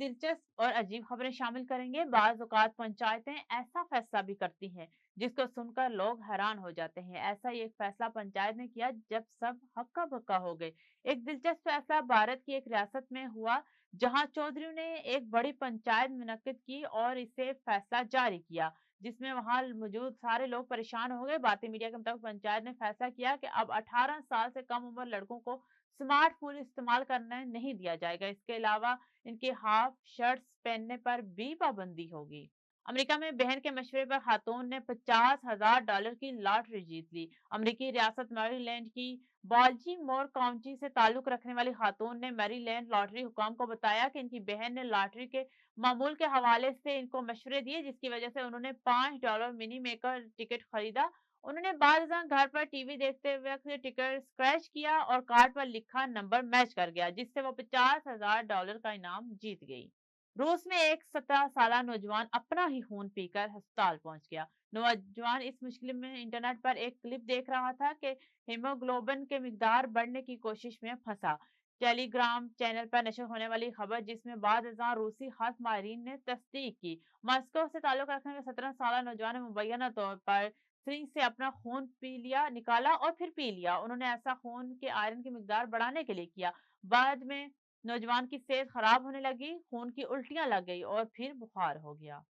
दिलचस्प और अजीब खबरें शामिल करेंगे। बाज़ औक़ात पंचायतें ऐसा फैसला भी करती हैं जिसको सुनकर लोग हैरान हो जाते हैं। ऐसा ही एक फैसला पंचायत ने किया जब सब हक्का-बक्का हो गए। एक दिलचस्प फैसला भारत की एक रियासत में हुआ जहां चौधरी ने एक बड़ी पंचायत मुनक्किद की और इसे फैसला जारी किया, जिसमें वहां मौजूद सारे लोग परेशान हो गए। भारतीय मीडिया के मुताबिक पंचायत ने फैसला किया कि अब 18 साल से कम उम्र लड़कों को स्मार्टफोन इस्तेमाल करने नहीं दिया जाएगा। इसके अलावा इनके हाफ शर्ट्स पहनने पर भी पाबंदी होगी। अमेरिका में बहन के मशवरे पर खातून ने $50,000 की लॉटरी जीत ली। अमेरिकी रियासत मैरीलैंड की बाल्टीमोर काउंटी से ताल्लुक रखने वाली खातून ने मैरीलैंड लॉटरी हुकाम को बताया कि इनकी बहन ने लॉटरी के मामूल के हवाले से इनको मशवरे दिए, जिसकी वजह से उन्होंने $5 मिनी मेकर टिकट खरीदा। उन्होंने बाद घर पर टीवी देखते वक्त टिकट स्क्रैच किया और कार्ड पर लिखा नंबर मैच कर गया, जिससे वो $50,000 का इनाम जीत गई। रूस में एक 17 साल नौजवान अपना ही खून पीकर अस्पताल पहुंच गया। नौजवान इस मुश्किल में इंटरनेट पर एक क्लिप देख रहा था कि हीमोग्लोबिन के मिकदार बढ़ने की कोशिश में फंसा। टेलीग्राम चैनल पर नशर होने वाली खबर, जिसमें बाद रूसी खास माहिरीन ने तस्दीक की। मॉस्को से ताल्लुक रखने वाले 17 साल नौजवान ने मुबैना तौर पर सिरिंज से अपना खून पी लिया निकाला और फिर पी लिया। उन्होंने ऐसा खून के आयरन की मिकदार बढ़ाने के लिए किया। बाद में नौजवान की सेहत खराब होने लगी, खून की उल्टियां लग गई और फिर बुखार हो गया।